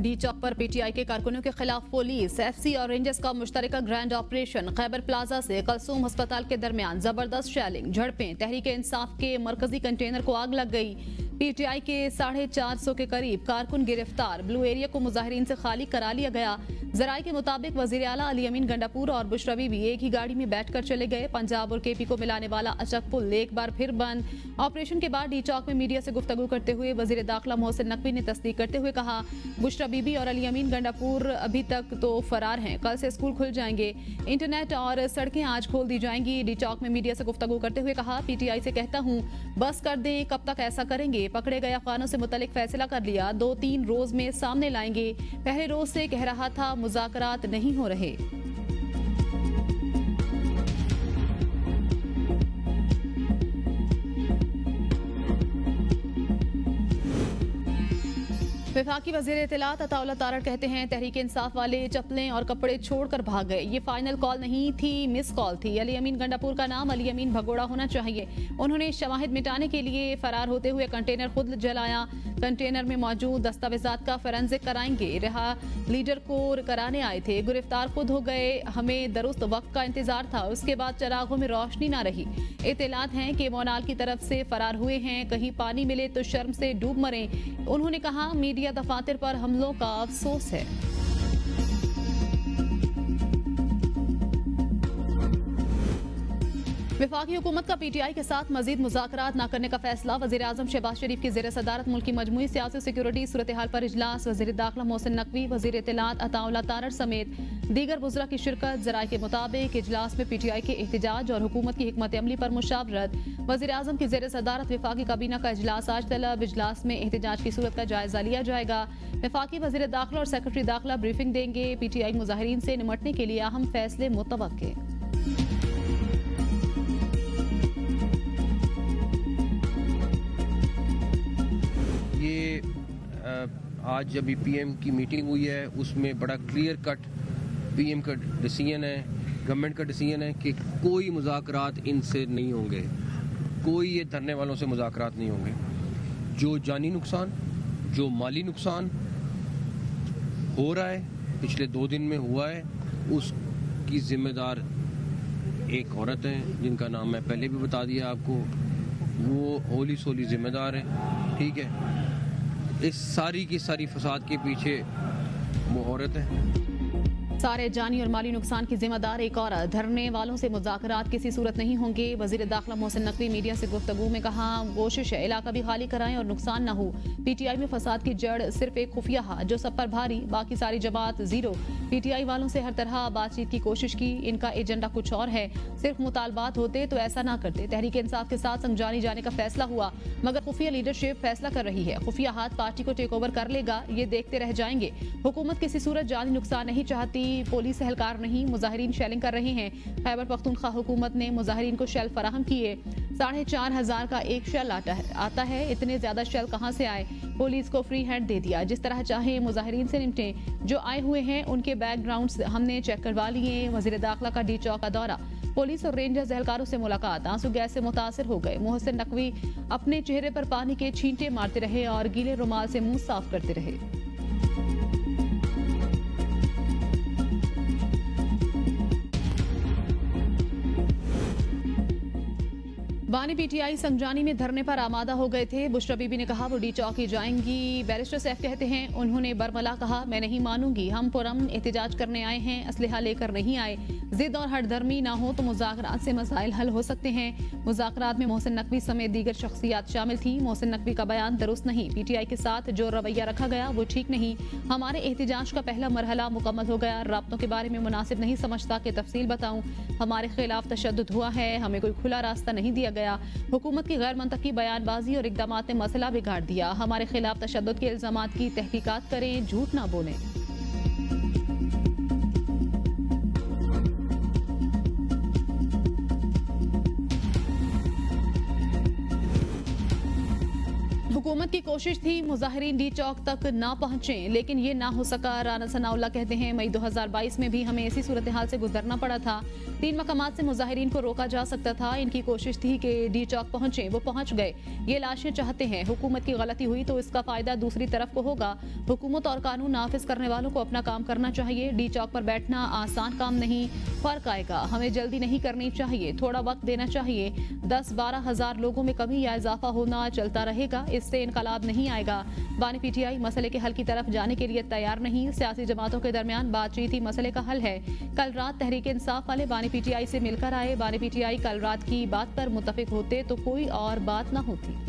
D चौक पर PTI के कारकुनों के खिलाफ पुलिस, एफसी और रेंजर्स का मुश्तरका ग्रैंड ऑपरेशन। खैबर प्लाजा से कलसूम अस्पताल के दरमियान जबरदस्त शेलिंग, झड़पें। तहरीक इंसाफ के मरकजी कंटेनर को आग लग गई। पीटीआई के 450 के करीब कारकुन गिरफ्तार। ब्लू एरिया को मुजाहिरीन से खाली करा लिया गया। जराये के मुताबिक वजीर आला अली अमीन गंडापुर और बुशरा बीबी एक ही गाड़ी में बैठकर चले गए। पंजाब और केपी को मिलाने वाला अचक पुल एक बार फिर बंद। ऑपरेशन के बाद डी चौक में मीडिया से गुफ्तगू करते हुए वजीर दाखिला मोहसिन नकवी ने तस्दीक करते हुए कहा, बुशरा बीबी और अली अमीन गंडापुर अभी तक तो फरार हैं। कल से स्कूल खुल जाएंगे, इंटरनेट और सड़कें आज खोल दी जाएंगी। डी चौक में मीडिया से गुफ्तगू करते हुए कहा, पीटीआई से कहता हूँ बस कर दें, कब तक ऐसा करेंगे। पकड़े गए अफगानों से मुतल्लिक फैसला कर लिया, 2-3 रोज में सामने लाएंगे। पहले रोज से कह रहा था मुज़ाकरात नहीं हो रहे। वफाकी वज़ीर इत्तलात अताउल्लाह तारड़ कहते हैं, तहरीक इंसाफ वाले चप्पलें और कपड़े छोड़कर भाग गए। ये फाइनल कॉल नहीं थी, मिस कॉल थी। अली अमीन गंडापुर का नाम अली अमीन भगोड़ा होना चाहिए। उन्होंने शवाहिद मिटाने के लिए फरार होते हुए कंटेनर खुद जलाया। कंटेनर में मौजूद दस्तावेजात का फोरेंसिक कराएंगे। रहा लीडर को कराने आए थे, गिरफ्तार खुद हो गए। हमें दुरुस्त वक्त का इंतजार था, उसके बाद चरागों में रोशनी ना रही। इत्तलात हैं कि मोनाल की तरफ से फरार हुए हैं, कहीं पानी मिले तो शर्म से डूब मरे। उन्होंने कहा, मीडिया दफातर पर हमलों का अफसोस है। वफाकी हुकूमत का पीटीआई के साथ मजीद मुज़ाकरात न करने का फैसला। वज़ीर आज़म शहबाज शरीफ की ज़ेर सदारत मुल्क की मजमूई सियासी सिक्योरिटी सूरत हाल पर इजलास। वज़ीर दाखिला मोहसिन नकवी, वज़ीर इत्तलात अताउल्लाह तारड़ समेत दीगर वज़रा की शिरकत। ज़राए के मुताबिक इजलास में पीटीआई के एहतजाज और हुकूमत की हिकमत अमली पर मुशावरत। वज़ीर आज़म की ज़ेर सदारत वफाकी काबीना का इजलास आज तलब। इजलास में एहतजाज की सूरत का जायजा लिया जाएगा। वफाकी वज़ीर दाखिला और सेक्रेटरी दाखिला ब्रीफिंग देंगे। पीटीआई मुजाहिरीन से निमटने के लिए अहम फैसले मुतवक्के। आज अभी पीएम की मीटिंग हुई है, उसमें बड़ा क्लियर कट पीएम का डिसीजन है, गवर्नमेंट का डिसीजन है कि कोई मुज़ाकरात इनसे नहीं होंगे, कोई ये धरने वालों से मुज़ाकरात नहीं होंगे। जो जानी नुकसान, जो माली नुकसान हो रहा है, पिछले 2 दिन में हुआ है, उसकी जिम्मेदार एक औरत है जिनका नाम मैं पहले भी बता दिया आपको। वो होली सोली जिम्मेदार है, ठीक है। इस सारी की सारी फसाद के पीछे वो औरत है। सारे जानी और माली नुकसान की जिम्मेदार एक औरत। धरने वालों से मुज़ाकरात किसी सूरत नहीं होंगे। वज़ीर दाखिला मोहसिन नकवी मीडिया से गुफ्तगू में कहा, कोशिश है इलाका भी खाली कराएं और नुकसान न हो। पीटीआई में फसाद की जड़ सिर्फ एक खुफिया हाथ जो सब पर भारी, बाकी सारी जमात जीरो। पीटीआई वालों से हर तरह बातचीत की कोशिश की, इनका एजेंडा कुछ और है। सिर्फ मुतालबात होते तो ऐसा ना करते। तहरीक इंसाफ के साथ समझाने जाने का फैसला हुआ, मगर खुफिया लीडरशिप फैसला कर रही है। खुफिया हाथ पार्टी को टेक ओवर कर लेगा, ये देखते रह जाएंगे। हुकूमत किसी सूरत जानी नुकसान नहीं चाहती, पुलिस एहलकार नहीं। मुजाहिरीन शेलिंग कर रहे हैं। खैबर पख्तूनख्वा हुकूमत ने मुजाहिरीन को शेल फराहम किए। 4,500 का एक शेल आता है। इतने ज्यादा शेल कहां से आए? पुलिस को फ्री हैंड दे दिया, जिस तरह चाहे मुजाहिरीन से निपटे। जो आए हुए हैं उनके बैकग्राउंड हमने चेक करवा लिए। वज़ीर दाखिला का डी चौक का दौरा, पुलिस और रेंजर्स एहलकारों से मुलाकात। आंसू गैस से मुतासिर हो गए। मोहसिन नकवी अपने चेहरे पर पानी के छींटे मारते रहे और गीले रुमाल से मुंह साफ करते रहे। बानी पीटीआई संगजानी में धरने पर आमादा हो गए थे। बुशरा बीबी ने कहा वो डी चौक ही जाएंगी। बैरिस्टर सैफ कहते हैं, उन्होंने बरमला कहा, मैं नहीं मानूंगी, हम पुरअमन एहतजाज करने आए हैं, असलहा लेकर नहीं आए। जिद और हटधर्मी ना हो तो मुज़ाकरात से मसाइल हल हो सकते हैं। मुज़ाकरात में मोहसिन नकवी समेत दीगर शख्सियात शामिल थी। मोहसिन नकवी का बयान दुरुस्त नहीं। पीटीआई के साथ जो रवैया रखा गया वो ठीक नहीं। हमारे एहतजाज का पहला मरहला मुकम्मल हो गया। राब्तों के बारे में मुनासिब नहीं समझता कि तफसील बताऊं। हमारे खिलाफ तशद्दुद हुआ है, हमें कोई खुला रास्ता नहीं दिया गया। हुकूमत की गैर मंतकी बयानबाजी और इकदामात ने मसला बिगाड़ दिया। हमारे खिलाफ तशद्दुद के इल्जामात की तहकीकात करें, झूठ ना बोलें। हुकूमत की कोशिश थी मुजाहिरीन डी चौक तक ना पहुंचें, लेकिन ये ना हो सका। राना सनाउल्लाह कहते हैं, मई 2022 में भी हमें ऐसी सूरत हाल से गुजरना पड़ा था। 3 मकामात से मुजाहिरीन को रोका जा सकता था। इनकी कोशिश थी कि डी चौक पहुंचें, वो पहुंच गए। ये लाशें चाहते हैं। हुकूमत की गलती हुई तो इसका फायदा दूसरी तरफ को होगा। हुकूमत और कानून नाफिज करने वालों को अपना काम करना चाहिए। डी चौक पर बैठना आसान काम नहीं, फर्क आएगा। हमें जल्दी नहीं करनी चाहिए, थोड़ा वक्त देना चाहिए। 10-12 हजार लोगों में कमी या इजाफा होना चलता रहेगा, इससे इनकलाब नहीं आएगा। बानी पीटीआई मसले के हल की तरफ जाने के लिए तैयार नहीं। सियासी जमातों के दरमियान बातचीत ही मसले का हल है। कल रात तहरीक इंसाफ वाले बानी पीटीआई से मिलकर आए। बानी पीटीआई कल रात की बात पर मुत्तफिक होते तो कोई और बात न होती।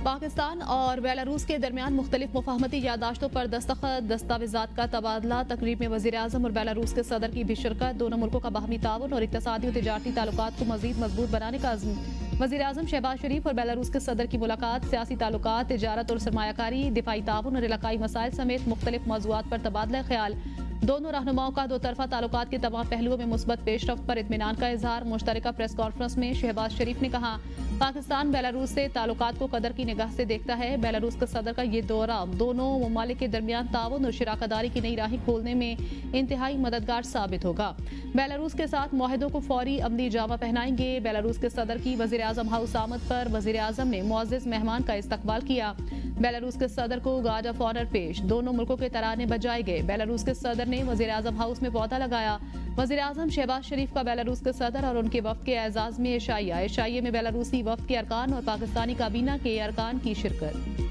पाकिस्तान और बेलारूस के दरमियान मुख्तलिफ मुफाहमती यादाश्तों पर दस्तखत, दस्तावेजात का तबादला। तकरीब में वज़ीर आज़म और बेलारूस के सदर की भी शिरकत। दोनों मुल्कों का बाहमी ताउन और इक़्तिसादी और तिजारती ताल्लुकात को मज़ीद मजबूत बनाने का अज़्म। वज़ीर आज़म शहबाज शरीफ और बेलारूस के सदर की मुलाकात। सियासी ताल्लुकात, तिजारत और सरमायाकारी, दिफाई ताउन और इलाकाई मसाइल समेत मुख्तलिफ मौज़ूआत पर तबादला ख्याल। दोनों रहनुमाओं का दो तरफा ताल्लुकात के तमाम पहलुओं में मुस्बत पेशरफ्त पर इत्मीनान का इजहार। मुश्तरका प्रेस कॉन्फ्रेंस में शहबाज शरीफ ने कहा, पाकिस्तान बेलारूस से ताल्लुकात को कदर की निगाह से देखता है। बेलारूस के सदर का ये दौरा दोनों ममालिक के दरमियान ताउन और शराकतदारी की नई राहें खोलने में इंतहाई मददगार साबित होगा। बेलारूस के साथ मुआहिदों को फौरी अमली जामा पहनाएंगे। बेलारूस के सदर की वज़ीर आज़म हाउस आमद पर वज़ीर आज़म ने मुअज़्ज़िज़ मेहमान का इस्तकबाल किया। बेलारूस के सदर को गार्ड ऑफ ऑनर पेश। दोनों मुल्कों के तराने बजाए गए। बेलारूस के सदर ने वज़ीर आज़म हाउस में पौधा लगाया। वज़ीर आज़म शहबाज शरीफ का बेलारूस के सदर और उनके वफ्द के एजाज़ में एशाइया में बेलारूसी वफ्द के अरकान और पाकिस्तानी काबीना के अरकान की शिरकत।